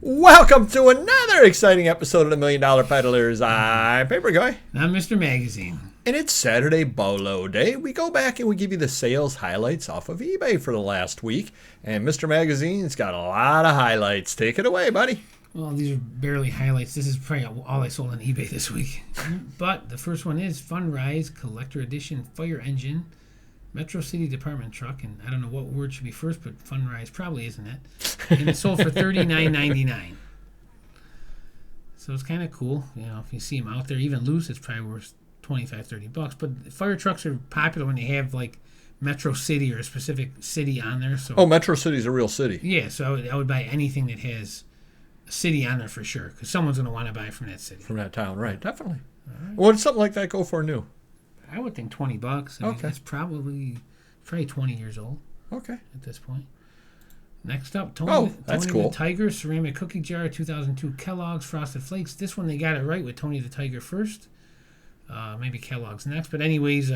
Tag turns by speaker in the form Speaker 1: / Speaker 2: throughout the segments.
Speaker 1: Welcome to another exciting episode of the $1 Million Peddlers. I'm Paper Guy.
Speaker 2: I'm Mr. Magazine.
Speaker 1: And it's Saturday BOLO Day. We go back and we give you the sales highlights off of eBay for the last week. And Mr. Magazine's got a lot of highlights. Take it away, buddy.
Speaker 2: Well, these are barely highlights. This is probably all I sold on eBay this week. But the first one is Funrise Collector Edition Fire Engine Metro City Department Truck. And I don't know what word should be first, but Funrise probably isn't it. And it sold for $39.99. So it's kind of cool. You know, if you see them out there, even loose, it's probably worth $25-$30. But fire trucks are popular when they have like Metro City or a specific city on there. So
Speaker 1: Metro City's a real city.
Speaker 2: Yeah, so I would buy anything that has a city on there for sure, because someone's going to want to buy from that city.
Speaker 1: From that town, right? Definitely.
Speaker 2: Right.
Speaker 1: What would something like that go for new?
Speaker 2: I would think $20. I mean,
Speaker 1: Okay.
Speaker 2: It's probably 20 years old.
Speaker 1: Okay.
Speaker 2: At this point. Next up, Tony
Speaker 1: cool.
Speaker 2: the Tiger Ceramic Cookie Jar 2002 Kellogg's Frosted Flakes. This one they got it right with Tony the Tiger first. Maybe Kellogg's next. But anyways,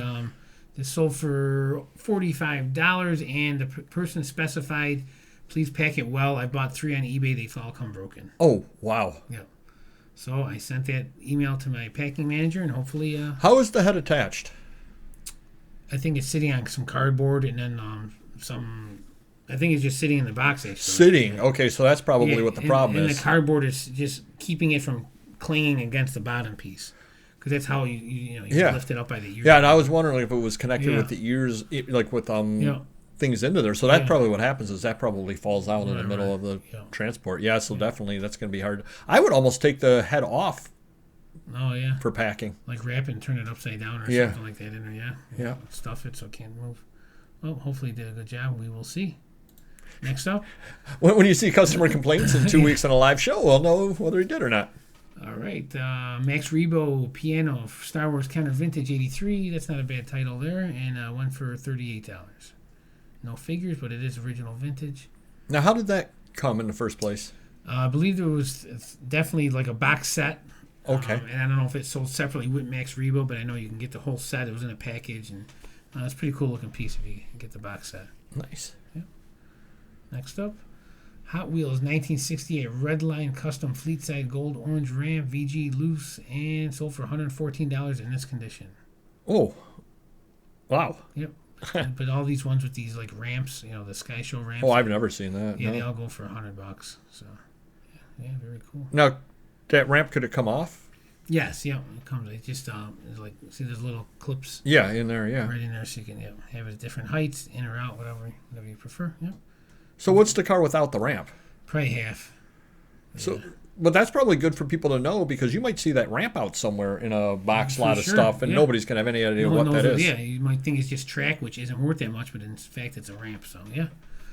Speaker 2: this sold for $45, and the person specified, please pack it well. I bought 3 on eBay. They've all come broken.
Speaker 1: Oh, wow.
Speaker 2: Yeah. So I sent that email to my packing manager, and hopefully...
Speaker 1: How is the head attached?
Speaker 2: I think it's sitting on some cardboard, and then I think it's just sitting in the box, actually.
Speaker 1: Sitting. Okay, so that's probably what the problem is.
Speaker 2: And the cardboard is just keeping it from clinging against the bottom piece. Because that's how you lift it up by the ears.
Speaker 1: Yeah, and I was wondering if it was connected with the ears, like with things into there. So that's probably what happens, is that probably falls out in the middle of the transport. Yeah, so definitely that's going to be hard. I would almost take the head off.
Speaker 2: Oh, yeah.
Speaker 1: For packing.
Speaker 2: Like wrap it and turn it upside down or something like that in there,
Speaker 1: Yeah.
Speaker 2: Stuff it so it can't move. Well, hopefully he did a good job. We will see. Next up.
Speaker 1: When you see customer complaints in 2 weeks on a live show, we'll know whether he did or not.
Speaker 2: All right. Max Rebo Piano Star Wars Counter Vintage 83. That's not a bad title there. And went for $38. No figures, but it is original vintage.
Speaker 1: Now, how did that come in the first place?
Speaker 2: I believe there was definitely like a box set.
Speaker 1: Okay.
Speaker 2: And I don't know if it's sold separately with Max Rebo, but I know you can get the whole set. It was in a package. And it's a pretty cool looking piece if you get the box set.
Speaker 1: Nice.
Speaker 2: Yeah. Next up, Hot Wheels 1968 Redline Custom Fleetside Gold Orange Ram VG Loose, and sold for $114 in this condition.
Speaker 1: Oh, wow.
Speaker 2: Yep. But all these ones with these like ramps, the Sky Show ramps.
Speaker 1: Oh, I've never seen that.
Speaker 2: Yeah,
Speaker 1: no.
Speaker 2: They all go for $100. So, yeah, very cool.
Speaker 1: Now, that ramp, could it come off?
Speaker 2: Yes, yeah, it comes. It just like, see, there's little clips.
Speaker 1: Yeah, in there. Yeah,
Speaker 2: right in there, so you can have it at different heights, in or out, whatever you prefer. Yep.
Speaker 1: So what's the car without the ramp?
Speaker 2: Probably half.
Speaker 1: So, but that's probably good for people to know, because you might see that ramp out somewhere in a box lot of stuff, and nobody's going to have any idea what that is.
Speaker 2: Yeah, you might think it's just track, which isn't worth that much, but in fact it's a ramp, so yeah.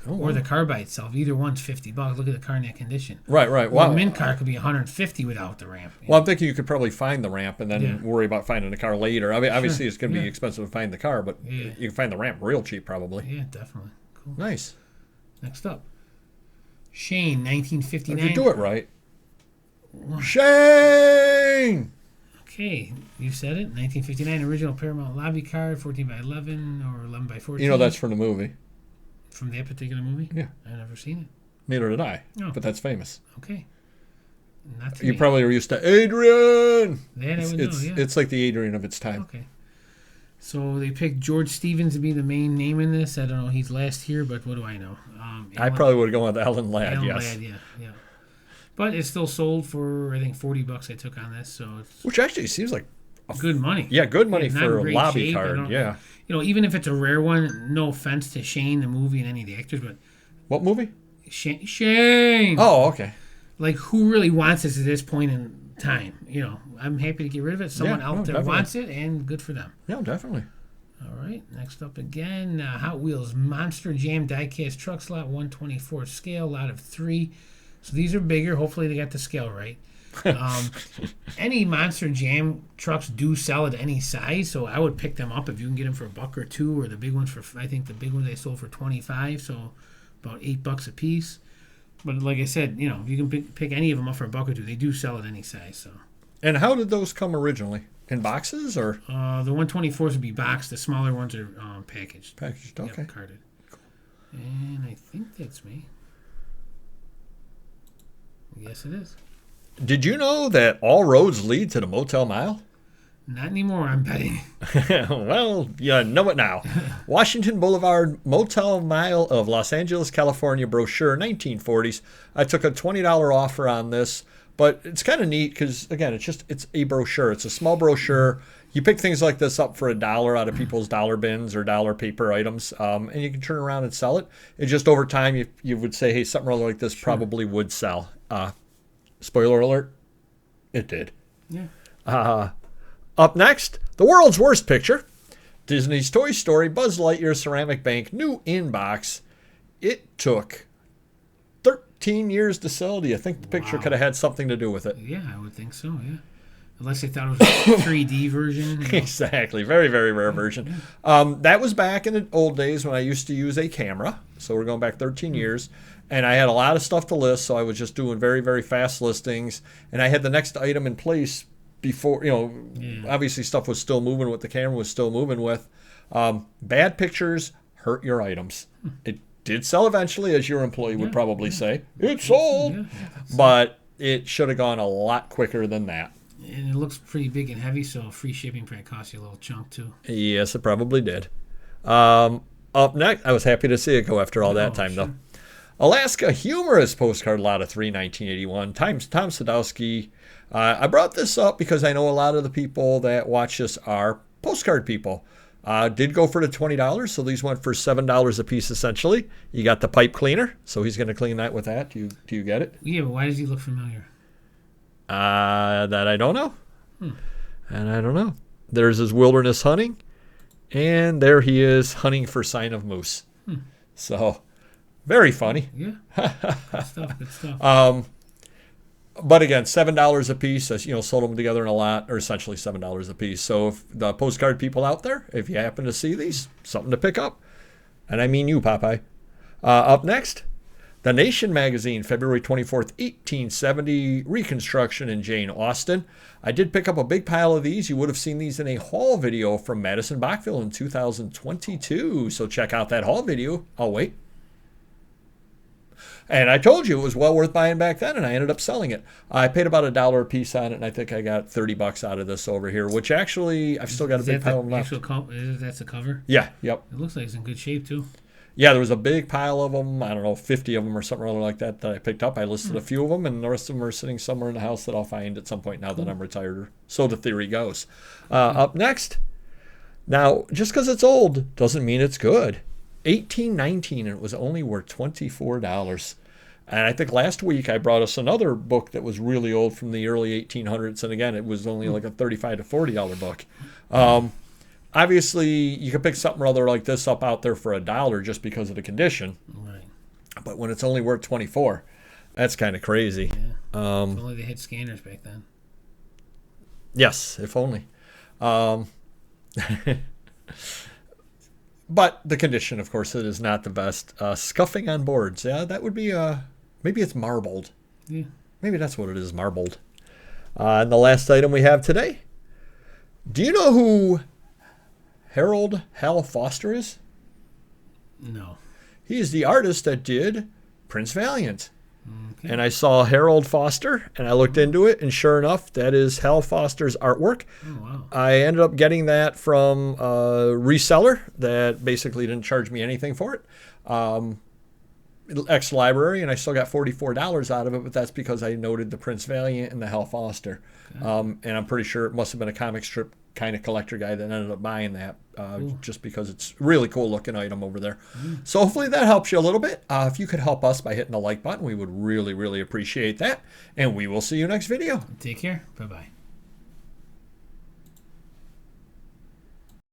Speaker 1: Oh,
Speaker 2: or the car by itself. Either one's $50. Look at the car in that condition.
Speaker 1: Right.
Speaker 2: Well, a mint car could be $150 without the ramp.
Speaker 1: Well, I'm thinking you could probably find the ramp and then worry about finding the car later. I mean, obviously it's going to be expensive to find the car, but you can find the ramp real cheap probably.
Speaker 2: Yeah, definitely. Cool.
Speaker 1: Nice.
Speaker 2: Next up, Shane, 1959.
Speaker 1: If you do it right. Shane!
Speaker 2: Okay, you said it. 1959 original Paramount lobby card, 14 by 11 or 11 by 14.
Speaker 1: You know that's from the movie.
Speaker 2: From that particular movie?
Speaker 1: Yeah.
Speaker 2: I've never seen it.
Speaker 1: Neither did I.
Speaker 2: Oh.
Speaker 1: But that's famous.
Speaker 2: Okay. Not to
Speaker 1: You
Speaker 2: me.
Speaker 1: probably are used to Adrian.
Speaker 2: That I would know, yeah.
Speaker 1: It's like the Adrian of its time.
Speaker 2: Okay. So they picked George Stevens to be the main name in this. I don't know. He's last here, but what do I know?
Speaker 1: I probably would have gone with Alan Ladd,
Speaker 2: Alan
Speaker 1: yes.
Speaker 2: Ladd, yeah. But it's still sold for, I think, $40 I took on this. So it's
Speaker 1: Which actually seems like
Speaker 2: good money.
Speaker 1: Yeah, good money
Speaker 2: It's
Speaker 1: for
Speaker 2: not
Speaker 1: a lobby
Speaker 2: shape.
Speaker 1: card. Yeah.
Speaker 2: Even if it's a rare one, no offense to Shane, the movie, and any of the actors, but
Speaker 1: What movie?
Speaker 2: Shane.
Speaker 1: Oh, okay.
Speaker 2: Like, who really wants this at this point in time? I'm happy to get rid of it. Someone out there
Speaker 1: definitely
Speaker 2: wants it, and good for them.
Speaker 1: Yeah, definitely.
Speaker 2: All right, next up again, Hot Wheels Monster Jam Diecast Truck Slot 124 scale, lot of 3. So these are bigger. Hopefully they got the scale right. Any Monster Jam trucks do sell at any size, so I would pick them up if you can get them for $1 or $2, or the big ones I think the big ones they sold for $25, so about $8 a piece. But like I said, if you can pick any of them up for $1 or $2, they do sell at any size. So.
Speaker 1: And how did those come originally? In boxes or?
Speaker 2: The 124s would be boxed. The smaller ones are packaged.
Speaker 1: Packaged, okay.
Speaker 2: Yep, carded. And I think that's me. Yes, it is.
Speaker 1: Did you know that all roads lead to the Motel Mile?
Speaker 2: Not anymore, I'm betting.
Speaker 1: Well, you know it now. Washington Boulevard Motel Mile of Los Angeles, California brochure, 1940s. I took a $20 offer on this, but it's kind of neat because, again, it's a brochure. It's a small brochure. You pick things like this up for $1 out of people's dollar bins or dollar paper items, and you can turn around and sell it. And just over time, you would say, hey, something like this probably would sell. Spoiler alert, it did.
Speaker 2: Yeah.
Speaker 1: Up next, the world's worst picture. Disney's Toy Story Buzz Lightyear Ceramic Bank, new in-box. It took 13 years to sell. Do you think the picture could have had something to do with it?
Speaker 2: Yeah, I would think so, yeah. Unless they thought it was a 3D version. You know?
Speaker 1: Exactly. Very, very rare version. That was back in the old days when I used to use a camera. So we're going back 13 years. And I had a lot of stuff to list, so I was just doing very, very fast listings. And I had the next item in place before, obviously stuff was still moving, what the camera was still moving with. Bad pictures hurt your items. It did sell eventually, as your employee would probably say. It sold. But it should have gone a lot quicker than that.
Speaker 2: And it looks pretty big and heavy, so free shipping probably cost you a little chunk, too.
Speaker 1: Yes, it probably did. Up next, I was happy to see it go after all that time, though. Alaska Humorous Postcard Lot of 3, 1981. Tom Sadowski. I brought this up because I know a lot of the people that watch this are postcard people. Did go for the $20, so these went for $7 a piece, essentially. You got the pipe cleaner, so he's going to clean that with that. Do you get it?
Speaker 2: Yeah, but why does he look familiar?
Speaker 1: That I don't know. And I don't know. There's his wilderness hunting, and there he is hunting for sign of moose. So, very funny.
Speaker 2: Yeah. Good stuff.
Speaker 1: But again, $7 a piece. Sold them together in a lot, or essentially $7 a piece. So, if the postcard people out there, if you happen to see these, something to pick up. And I mean you, Popeye. Up next, The Nation magazine, February 24th, 1870, reconstruction in Jane Austen. I did pick up a big pile of these. You would have seen these in a haul video from Madison Bachville in 2022. So check out that haul video. I'll wait. And I told you it was well worth buying back then, and I ended up selling it. I paid about $1 a piece on it, and I think I got $30 out of this over here, which actually I've still got a big pile left.
Speaker 2: That's the cover?
Speaker 1: Yeah, yep.
Speaker 2: It looks like it's in good shape, too.
Speaker 1: Yeah, there was a big pile of them. I don't know, 50 of them or something like that I picked up. I listed a few of them, and the rest of them are sitting somewhere in the house that I'll find at some point now that I'm retired. So the theory goes. Up next. Now, just because it's old doesn't mean it's good. 1819, and it was only worth $24. And I think last week I brought us another book that was really old from the early 1800s. And again, it was only like a $35 to $40 book. Obviously, you can pick something or other like this up out there for $1 just because of the condition.
Speaker 2: Right. But
Speaker 1: when it's only worth $24, that's kind of crazy.
Speaker 2: Yeah. If only they had scanners back then.
Speaker 1: Yes, if only. But the condition, of course, it is not the best. Scuffing on boards. Yeah, that would be, maybe it's marbled.
Speaker 2: Yeah.
Speaker 1: Maybe that's what it is, marbled. And the last item we have today. Do you know who Harold Hal Foster is?
Speaker 2: No.
Speaker 1: He is the artist that did Prince Valiant.
Speaker 2: Okay.
Speaker 1: And I saw Harold Foster, and I looked into it, and sure enough, that is Hal Foster's artwork.
Speaker 2: Oh, wow.
Speaker 1: I ended up getting that from a reseller that basically didn't charge me anything for it. Ex-library, and I still got $44 out of it, but that's because I noted the Prince Valiant and the Hal Foster. Okay. And I'm pretty sure it must have been a comic strip kind of collector guy that ended up buying that just because it's a really cool looking item over there. So hopefully that helps you a little bit. If you could help us by hitting the like button, we would really, really appreciate that. And we will see you next video.
Speaker 2: Take care. Bye-bye.